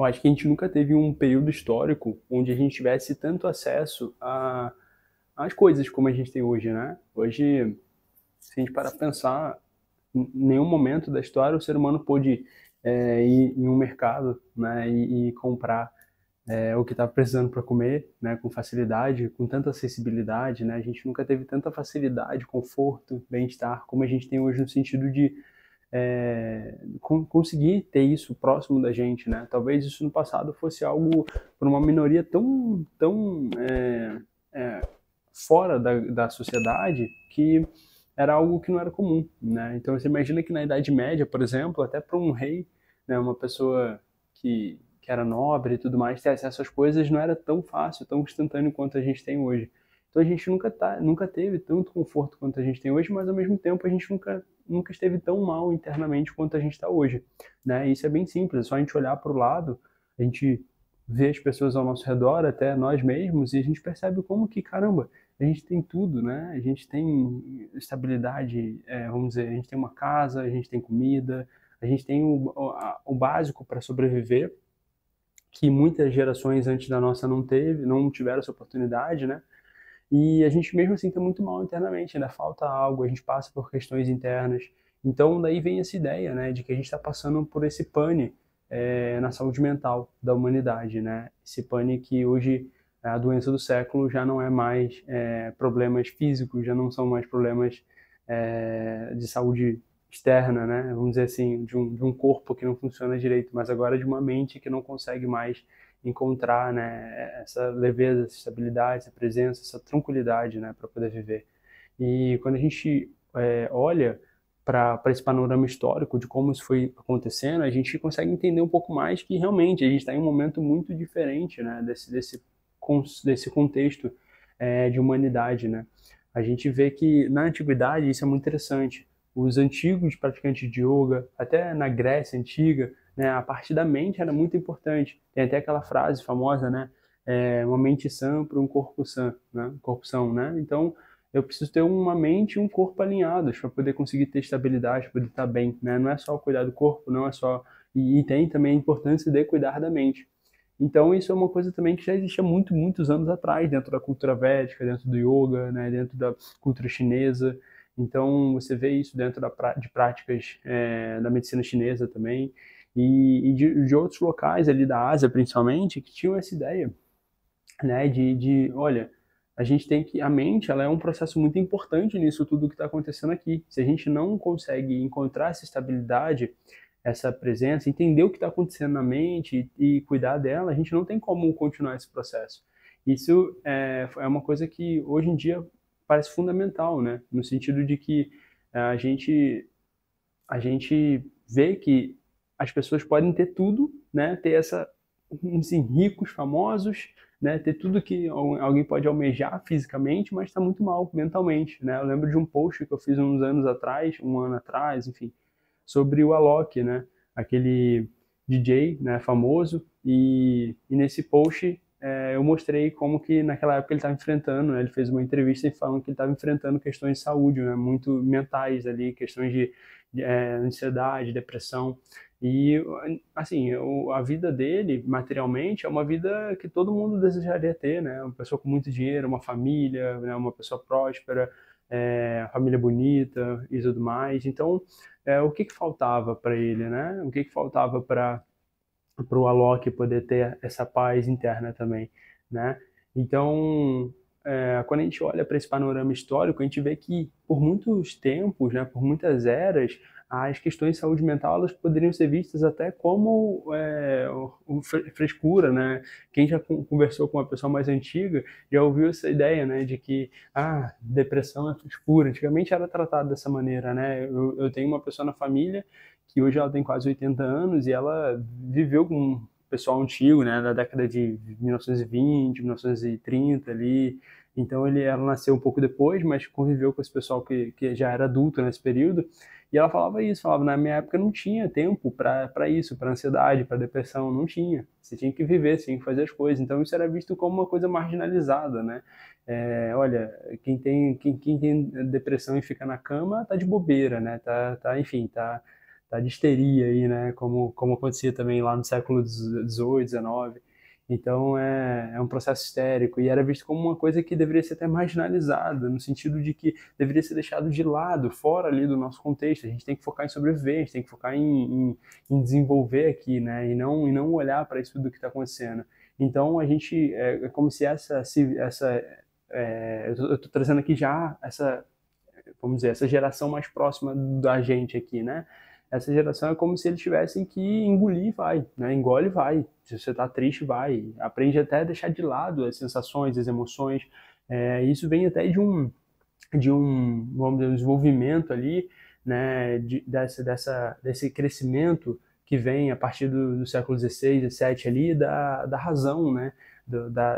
Eu acho que a gente nunca teve um período histórico onde a gente tivesse tanto acesso às coisas como a gente tem hoje, né? Hoje, se a gente parar pra pensar, em nenhum momento da história o ser humano pôde ir em um mercado, né, e comprar o que estava precisando para comer, né, com facilidade, com tanta acessibilidade, né? A gente nunca teve tanta facilidade, conforto, bem-estar como a gente tem hoje no sentido de conseguir ter isso próximo da gente, né? Talvez isso no passado fosse algo para uma minoria tão fora da sociedade que era algo que não era comum, né? Então você imagina que na Idade Média, por exemplo, até para um rei, né, uma pessoa que era nobre e tudo mais, ter acesso às coisas não era tão fácil, tão instantâneo quanto a gente tem hoje. Então a gente nunca teve tanto conforto quanto a gente tem hoje, mas ao mesmo tempo a gente nunca esteve tão mal internamente quanto a gente está hoje, né? E isso é bem simples, é só a gente olhar para o lado, a gente vê as pessoas ao nosso redor, até nós mesmos, e a gente percebe como que, caramba, a gente tem tudo, né? A gente tem estabilidade, vamos dizer, a gente tem uma casa, a gente tem comida, a gente tem o básico para sobreviver, que muitas gerações antes da nossa não tiveram essa oportunidade, né? E a gente mesmo assim está muito mal internamente, ainda falta algo, a gente passa por questões internas. Então daí vem essa ideia, né, de que a gente está passando por esse pane na saúde mental da humanidade, né? Esse pane que hoje a doença do século já não é mais problemas físicos, já não são mais problemas de saúde externa, né? Vamos dizer assim, de um corpo que não funciona direito, mas agora de uma mente que não consegue mais encontrar, né, essa leveza, essa estabilidade, essa presença, essa tranquilidade, né, para poder viver. E quando a gente olha para esse panorama histórico de como isso foi acontecendo, a gente consegue entender um pouco mais que realmente a gente está em um momento muito diferente, né, desse contexto de humanidade, né. A gente vê que na antiguidade isso é muito interessante. Os antigos praticantes de yoga, até na Grécia antiga, né, a parte da mente era muito importante. Tem até aquela frase famosa, né? Uma mente sã para um corpo sã, né? Corpo são, né? Então, eu preciso ter uma mente e um corpo alinhados para poder conseguir ter estabilidade, para poder estar bem, né? Não é só cuidar do corpo, não é só... E tem também a importância de cuidar da mente. Então, isso é uma coisa também que já existia muitos anos atrás, dentro da cultura védica, dentro do yoga, né? Dentro da cultura chinesa. Então, você vê isso dentro de práticas da medicina chinesa também e de outros locais ali da Ásia, principalmente, que tinham essa ideia, né, olha, a gente tem que, a mente, ela é um processo muito importante nisso tudo que está acontecendo aqui. Se a gente não consegue encontrar essa estabilidade, essa presença, entender o que está acontecendo na mente e cuidar dela, a gente não tem como continuar esse processo. Isso é uma coisa que hoje em dia parece fundamental, né, no sentido de que a gente a gente vê que as pessoas podem ter tudo, né? Ter assim, ricos, famosos, né? Ter tudo que alguém pode almejar fisicamente, mas está muito mal mentalmente, né? Eu lembro de um post que eu fiz uns anos atrás, um ano atrás, enfim, sobre o Alok, né? Aquele DJ, né, famoso, e nesse post eu mostrei como que naquela época ele estava enfrentando, né, ele fez uma entrevista falando que ele estava enfrentando questões de saúde, né, muito mentais ali, questões de ansiedade, depressão, e assim, a vida dele, materialmente, é uma vida que todo mundo desejaria ter, né, uma pessoa com muito dinheiro, uma família, né, uma pessoa próspera, família bonita e tudo mais, então o que que faltava para ele, né? O que que faltava para o Alok poder ter essa paz interna também, né? Então, quando a gente olha para esse panorama histórico, a gente vê que por muitos tempos, né, por muitas eras, as questões de saúde mental elas poderiam ser vistas até como frescura, né? Quem já conversou com uma pessoa mais antiga já ouviu essa ideia, né, de que depressão é frescura. Antigamente era tratado dessa maneira, né? Eu tenho uma pessoa na família que hoje ela tem quase 80 anos e ela viveu com um pessoal antigo, né, da década de 1920, 1930 ali. Então ela nasceu um pouco depois, mas conviveu com esse pessoal que já era adulto nesse período. E ela falava isso, falava, na minha época não tinha tempo para isso, para ansiedade, para depressão, não tinha. Você tinha que viver, você tinha que fazer as coisas. Então isso era visto como uma coisa marginalizada, né? Olha, quem tem depressão e fica na cama tá de bobeira, né? Enfim, de histeria aí, né? Como acontecia também lá no século XVIII, XIX. Então é um processo histérico e era visto como uma coisa que deveria ser até marginalizada, no sentido de que deveria ser deixado de lado, fora ali do nosso contexto. A gente tem que focar em sobreviver, a gente tem que focar em desenvolver aqui, né? E não olhar para isso tudo que está acontecendo. Então a gente é como se eu estou trazendo aqui já essa, vamos dizer, essa geração mais próxima da gente aqui, né? Essa geração é como se eles tivessem que engolir e vai, né? Engole e vai. Se você tá triste, vai. Aprende até a deixar de lado as sensações, as emoções. Isso vem até vamos dizer, um desenvolvimento ali, né? Desse crescimento que vem a partir do século XVI, XVII ali, da razão, né?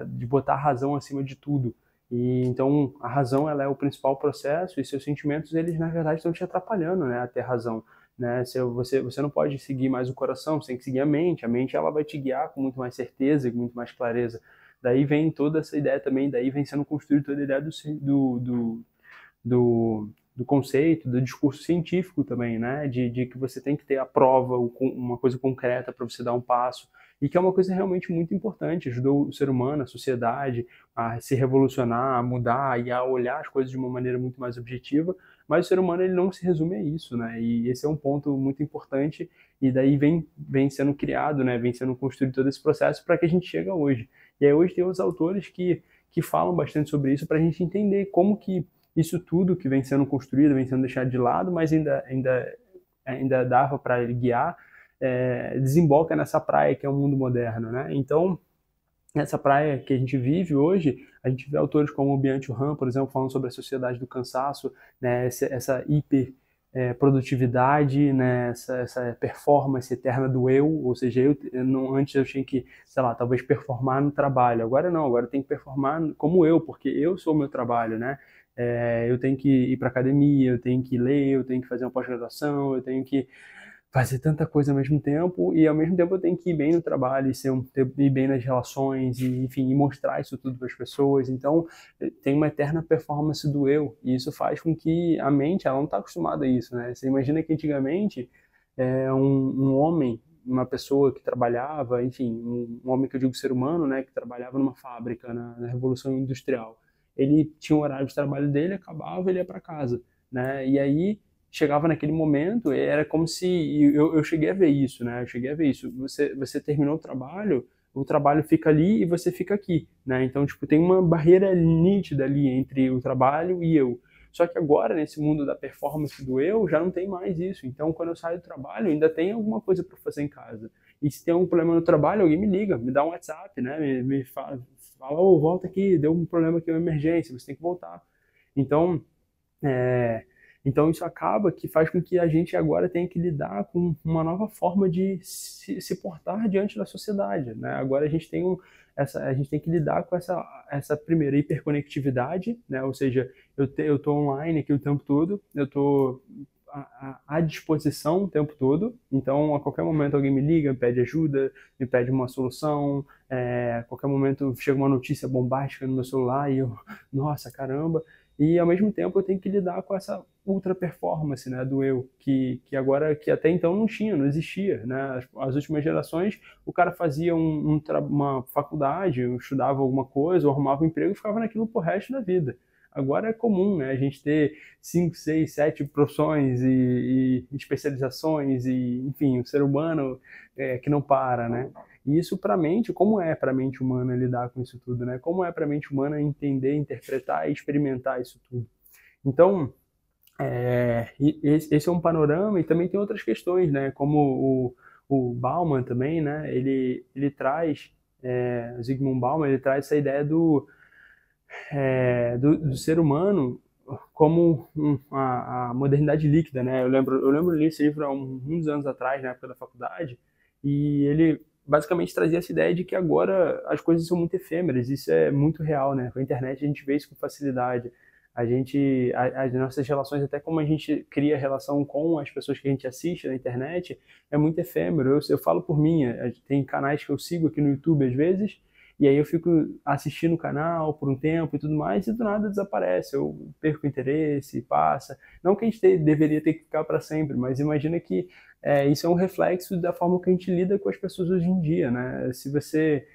De botar a razão acima de tudo. E então a razão ela é o principal processo e seus sentimentos eles na verdade estão te atrapalhando, né, a ter razão, né? Você não pode seguir mais o coração, você tem que seguir a mente ela vai te guiar com muito mais certeza e com muito mais clareza. Daí vem toda essa ideia também, daí vem sendo construída toda a ideia do conceito, do discurso científico também, né? De que você tem que ter a prova, uma coisa concreta para você dar um passo, e que é uma coisa realmente muito importante, ajudou o ser humano, a sociedade, a se revolucionar, a mudar e a olhar as coisas de uma maneira muito mais objetiva, mas o ser humano ele não se resume a isso, né? E esse é um ponto muito importante, e daí vem sendo criado, né? Vem sendo construído todo esse processo para que a gente chegue hoje. E aí hoje tem os autores que falam bastante sobre isso para a gente entender como que isso tudo que vem sendo construído, vem sendo deixado de lado, mas ainda dava para ele guiar, desemboca nessa praia que é o mundo moderno, né? Então, nessa praia que a gente vive hoje, a gente vê autores como o Byung-Chul Han, por exemplo, falando sobre a sociedade do cansaço, né? Essa hiper produtividade, né? Essa performance eterna do eu, ou seja, antes eu tinha que, sei lá, talvez performar no trabalho, agora não, agora eu tenho que performar como eu, porque eu sou o meu trabalho, né? Eu tenho que ir para academia, eu tenho que ler, eu tenho que fazer uma pós-graduação, eu tenho que fazer tanta coisa ao mesmo tempo e ao mesmo tempo eu tenho que ir bem no trabalho e ir bem nas relações e enfim e mostrar isso tudo para as pessoas. Então tem uma eterna performance do eu e isso faz com que a mente ela não está acostumada a isso, né? Você imagina que antigamente um homem, uma pessoa que trabalhava, enfim, um homem que eu digo ser humano, né, que trabalhava numa fábrica na Revolução Industrial, ele tinha o horário de trabalho dele, acabava, ele ia para casa, né? E aí chegava naquele momento, era como se eu cheguei a ver isso, né? Eu cheguei a ver isso. Você terminou o trabalho fica ali e você fica aqui, né? Então, tipo, tem uma barreira nítida ali entre o trabalho e eu. Só que agora, nesse mundo da performance do eu, já não tem mais isso. Então, quando eu saio do trabalho, ainda tem alguma coisa para fazer em casa. E se tem algum problema no trabalho, alguém me liga, me dá um WhatsApp, né? Me fala, volta aqui, deu um problema aqui, uma emergência, você tem que voltar. Então, então isso acaba que faz com que a gente agora tenha que lidar com uma nova forma de se portar diante da sociedade, né? Agora a gente tem que lidar com essa primeira hiperconectividade, né? Ou seja, eu tô online aqui o tempo todo, eu tô à disposição o tempo todo, então a qualquer momento alguém me liga, me pede ajuda, me pede uma solução, a qualquer momento chega uma notícia bombástica no meu celular e eu, nossa, caramba, e ao mesmo tempo eu tenho que lidar com essa ultra performance, né, do eu, que agora, que até então não existia, né, as últimas gerações, o cara fazia uma faculdade, estudava alguma coisa, ou arrumava um emprego e ficava naquilo pro resto da vida. Agora é comum, né, a gente ter 5, 6, 7 profissões e especializações e, enfim, o ser humano que não para, né? E isso para a mente, como é para a mente humana lidar com isso tudo, né? Como é para a mente humana entender, interpretar e experimentar isso tudo. Então, esse é um panorama e também tem outras questões, né? Como o Bauman também, né? Ele traz, o Zygmunt Bauman, ele traz essa ideia do ser humano como a modernidade líquida, né? Eu lembro de ler esse livro há uns anos atrás, na época da faculdade, e ele basicamente trazia essa ideia de que agora as coisas são muito efêmeras, isso é muito real, né? Com a internet a gente vê isso com facilidade. As nossas relações, até como a gente cria relação com as pessoas que a gente assiste na internet, é muito efêmero. Eu falo por mim, tem canais que eu sigo aqui no YouTube às vezes, e aí eu fico assistindo o canal por um tempo e tudo mais, e do nada desaparece, eu perco o interesse, passa. Não que a gente deveria ter que ficar para sempre, mas imagina que isso é um reflexo da forma que a gente lida com as pessoas hoje em dia, né? Se você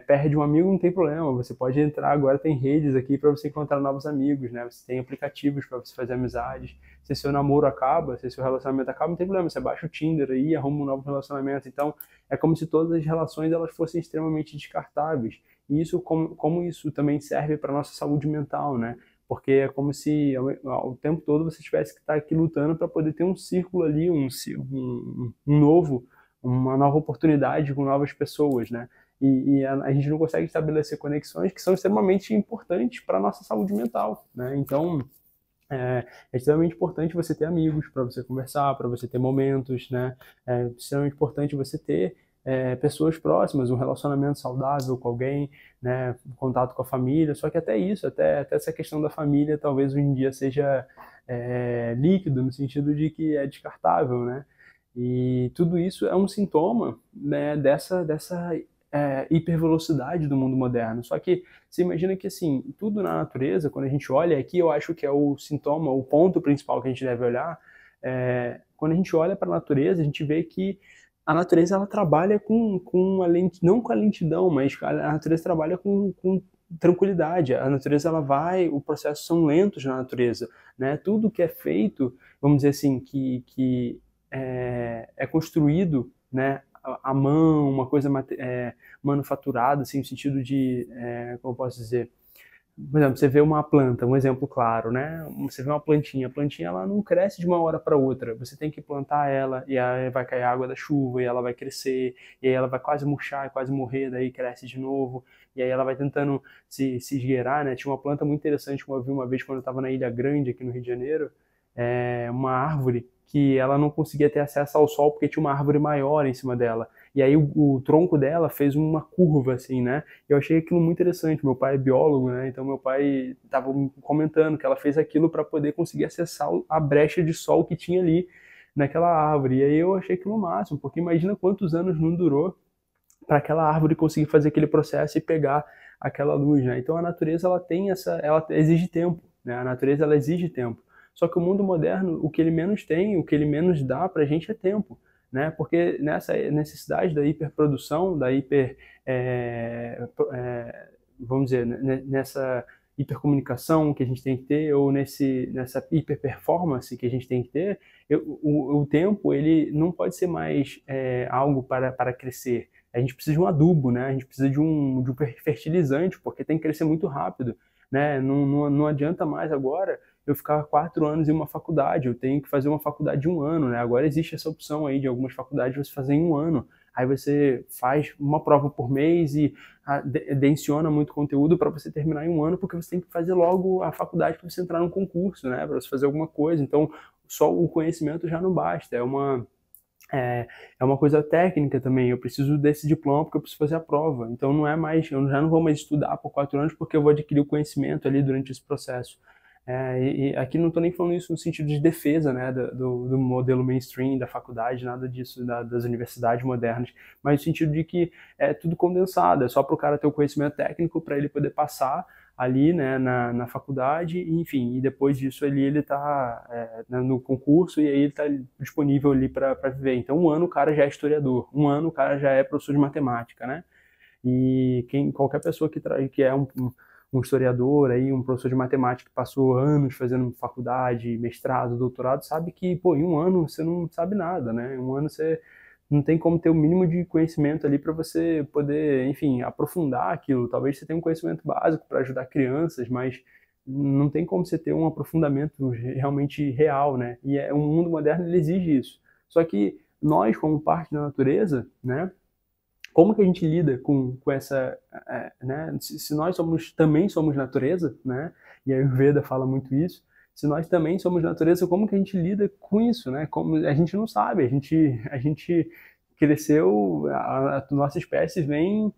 perde um amigo, não tem problema. Você pode entrar, agora tem redes aqui para você encontrar novos amigos, né? Você tem aplicativos para você fazer amizades. Se seu namoro acaba, se seu relacionamento acaba, não tem problema. Você baixa o Tinder aí, arruma um novo relacionamento. Então, é como se todas as relações elas fossem extremamente descartáveis. E isso, como isso também serve para nossa saúde mental, né? Porque é como se ao tempo todo você tivesse que estar aqui lutando para poder ter um círculo ali, uma nova oportunidade com novas pessoas, né? E a gente não consegue estabelecer conexões que são extremamente importantes para a nossa saúde mental, né? Então, é extremamente importante você ter amigos para você conversar, para você ter momentos, né? É extremamente importante você ter pessoas próximas, um relacionamento saudável com alguém, né? Um contato com a família. Só que até isso, até essa questão da família, talvez hoje em dia seja líquido, no sentido de que é descartável, né? E tudo isso é um sintoma, né, dessa hipervelocidade do mundo moderno. Só que você imagina que, assim, tudo na natureza, quando a gente olha, aqui eu acho que é o sintoma, o ponto principal que a gente deve olhar, quando a gente olha para a natureza, a gente vê que a natureza ela trabalha com a não com a lentidão, mas a natureza trabalha com tranquilidade. A natureza ela vai, os processos são lentos na natureza, né? Tudo que é feito, vamos dizer assim, que é construído, né, à mão, uma coisa manufaturada, assim, no sentido de, como eu posso dizer, por exemplo, você vê uma planta, um exemplo claro, né? Você vê uma plantinha, a plantinha ela não cresce de uma hora para outra. Você tem que plantar ela e aí vai cair a água da chuva e ela vai crescer e aí ela vai quase murchar, quase morrer, daí cresce de novo e aí ela vai tentando se esgueirar, né? Tinha uma planta muito interessante que eu vi uma vez quando eu estava na Ilha Grande aqui no Rio de Janeiro, uma árvore que ela não conseguia ter acesso ao sol porque tinha uma árvore maior em cima dela. E aí o tronco dela fez uma curva, assim, né? Eu achei aquilo muito interessante. Meu pai é biólogo, né? Então meu pai estava comentando que ela fez aquilo para poder conseguir acessar a brecha de sol que tinha ali naquela árvore. E aí eu achei aquilo o máximo, porque imagina quantos anos não durou para aquela árvore conseguir fazer aquele processo e pegar aquela luz, né? Então a natureza ela exige tempo, né? A natureza ela exige tempo. Só que o mundo moderno, o que ele menos tem, o que ele menos dá para a gente é tempo, né? Porque nessa necessidade da hiperprodução, vamos dizer, nessa hipercomunicação que a gente tem que ter, ou nessa hiperperformance que a gente tem que ter, o tempo ele não pode ser mais algo para crescer. A gente precisa de um adubo, né? A gente precisa de um fertilizante, porque tem que crescer muito rápido, né? Não adianta mais agora eu ficar 4 anos em uma faculdade, eu tenho que fazer uma faculdade de 1 ano, né? Agora existe essa opção aí de algumas faculdades você fazer em 1 ano. Aí você faz uma prova por mês e adiciona muito conteúdo para você terminar em 1 ano, porque você tem que fazer logo a faculdade para você entrar num concurso, né? Para você fazer alguma coisa. Então, só o conhecimento já não basta. É uma coisa técnica também. Eu preciso desse diploma porque eu preciso fazer a prova. Então não é mais, eu já não vou mais estudar por 4 anos porque eu vou adquirir o conhecimento ali durante esse processo. E aqui não estou nem falando isso no sentido de defesa, né, do modelo mainstream da faculdade, nada disso, das universidades modernas, mas no sentido de que é tudo condensado, é só para o cara ter o conhecimento técnico para ele poder passar ali, né, na faculdade, enfim, e depois disso ali ele está no concurso e aí ele está disponível ali para viver. Então 1 ano o cara já é historiador, 1 ano o cara já é professor de matemática, né? E qualquer pessoa que é um historiador, aí, um professor de matemática que passou anos fazendo faculdade, mestrado, doutorado, sabe que, pô, em 1 ano você não sabe nada, né? Em 1 ano você não tem como ter o mínimo de conhecimento ali para você poder, enfim, aprofundar aquilo. Talvez você tenha um conhecimento básico para ajudar crianças, mas não tem como você ter um aprofundamento realmente real, né? E o mundo moderno ele exige isso. Só que nós, como parte da natureza, né? Como que a gente lida com essa, né? Se nós também somos natureza, né? E a Ayurveda fala muito isso. Se nós também somos natureza, como que a gente lida com isso, né? Como a gente não sabe, a gente cresceu, a nossa espécie vem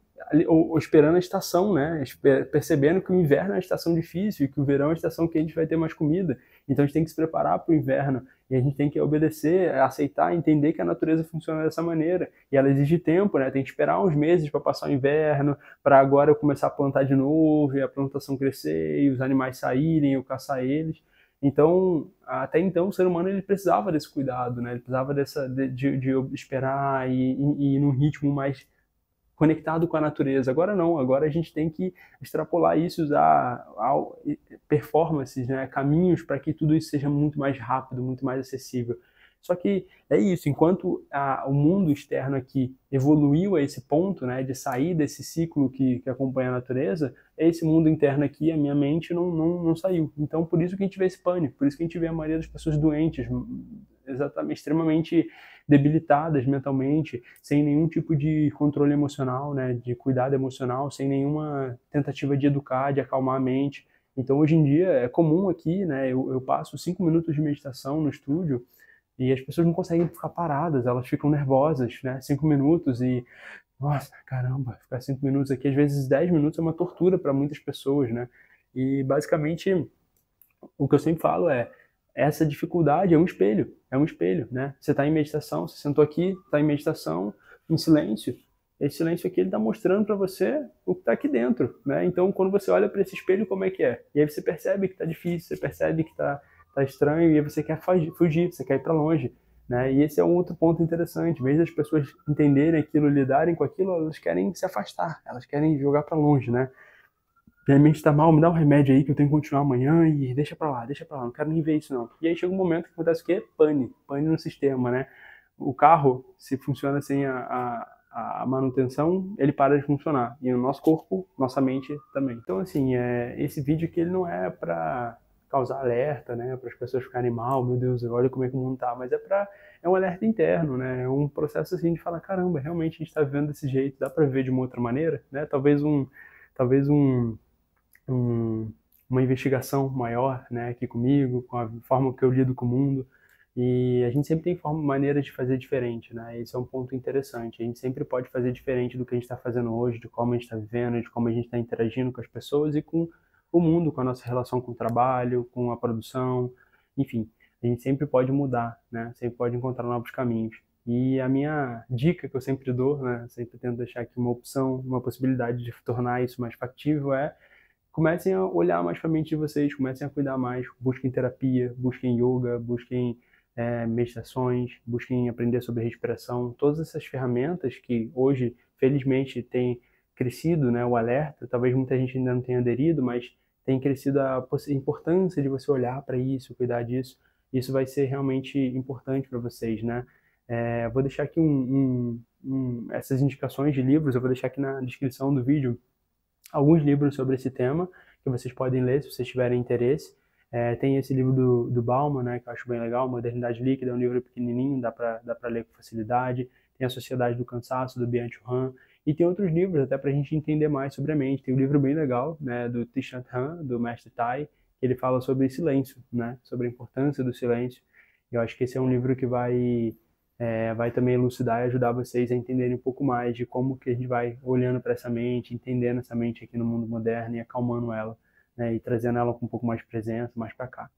ou esperando a estação, né? Percebendo que o inverno é uma estação difícil e que o verão é uma estação que a gente vai ter mais comida. Então a gente tem que se preparar para o inverno e a gente tem que obedecer, aceitar, entender que a natureza funciona dessa maneira. E ela exige tempo, né? Tem que esperar uns meses para passar o inverno, para agora eu começar a plantar de novo e a plantação crescer e os animais saírem, eu caçar eles. Então, até então, o ser humano ele precisava desse cuidado, né? Ele precisava de esperar e ir num ritmo mais conectado com a natureza. Agora não, agora a gente tem que extrapolar isso, usar performances, né? Caminhos para que tudo isso seja muito mais rápido, muito mais acessível. Só que é isso, enquanto o mundo externo aqui evoluiu a esse ponto, né, de sair desse ciclo que acompanha a natureza, esse mundo interno aqui, a minha mente, não saiu. Então, por isso que a gente vê esse pânico, por isso que a gente vê a maioria das pessoas doentes, exatamente, extremamente debilitadas mentalmente, sem nenhum tipo de controle emocional, né, de cuidado emocional, sem nenhuma tentativa de educar, de acalmar a mente. Então, hoje em dia, é comum aqui, né, eu passo 5 minutos de meditação no estúdio, e as pessoas não conseguem ficar paradas, elas ficam nervosas, né? 5 minutos e, nossa, caramba, ficar 5 minutos aqui, às vezes 10 minutos é uma tortura para muitas pessoas, né? E basicamente o que eu sempre falo essa dificuldade é um espelho, né? Você está em meditação, você sentou aqui, está em meditação, em silêncio. Esse silêncio aqui ele está mostrando para você o que está aqui dentro, né? Então, quando você olha para esse espelho, como é que é? E aí você percebe que está difícil, você percebe que está estranho e aí você quer fugir, você quer ir para longe, né? E esse é um outro ponto interessante. Em vez das pessoas entenderem aquilo, lidarem com aquilo, elas querem se afastar, elas querem jogar para longe, né? Minha mente está mal, me dá um remédio aí que eu tenho que continuar amanhã e deixa pra lá, não quero nem ver isso não. E aí chega um momento que acontece o quê? Pane no sistema, né? O carro, se funciona sem a manutenção, ele para de funcionar. E no nosso corpo, nossa mente também. Então, assim, esse vídeo aqui ele não é para causar alerta, né? Para as pessoas ficarem mal, meu Deus, olha como é que o mundo tá. Mas é um alerta interno, né? É um processo assim de falar, caramba, realmente a gente está vivendo desse jeito, dá para viver de uma outra maneira, né? Talvez uma investigação maior, né, aqui comigo, com a forma que eu lido com o mundo. E a gente sempre tem maneiras de fazer diferente, né? Esse é um ponto interessante. A gente sempre pode fazer diferente do que a gente está fazendo hoje, de como a gente está vivendo, de como a gente está interagindo com as pessoas e com o mundo, com a nossa relação com o trabalho, com a produção, enfim. A gente sempre pode mudar, né? Sempre pode encontrar novos caminhos. E a minha dica que eu sempre dou, né? Sempre tento deixar aqui uma opção, uma possibilidade de tornar isso mais factível comecem a olhar mais para a mente de vocês, comecem a cuidar mais, busquem terapia, busquem yoga, busquem meditações, busquem aprender sobre respiração, todas essas ferramentas que hoje, felizmente, têm crescido, né, o alerta, talvez muita gente ainda não tenha aderido, mas tem crescido a importância de você olhar para isso, cuidar disso, isso vai ser realmente importante para vocês, né? Vou deixar aqui essas indicações de livros, eu vou deixar aqui na descrição do vídeo alguns livros sobre esse tema que vocês podem ler se vocês tiverem interesse. Tem esse livro do Bauman, né, que eu acho bem legal, Modernidade Líquida, é um livro pequenininho, dá para ler com facilidade. Tem A Sociedade do Cansaço, do Byung-Chul Han, e tem outros livros até para a gente entender mais sobre a mente. Tem um livro bem legal, né, do Thich Nhat Hanh, do Mestre Tai, que ele fala sobre silêncio, né, sobre a importância do silêncio. E eu acho que esse é um livro que vai também elucidar e ajudar vocês a entenderem um pouco mais de como que a gente vai olhando para essa mente, entendendo essa mente aqui no mundo moderno e acalmando ela, né, e trazendo ela com um pouco mais de presença, mais para cá.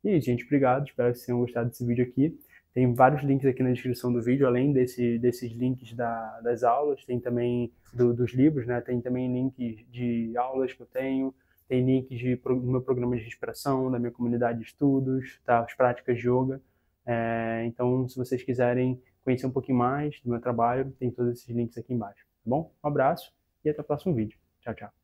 E aí, gente, obrigado, espero que vocês tenham gostado desse vídeo aqui. Tem vários links aqui na descrição do vídeo, além desses links das aulas, tem também dos livros, né, tem também links de aulas que eu tenho, tem links do meu programa de respiração, da minha comunidade de estudos, das práticas de yoga. Então, se vocês quiserem conhecer um pouquinho mais do meu trabalho, tem todos esses links aqui embaixo, tá bom? Um abraço e até o próximo vídeo. Tchau, tchau.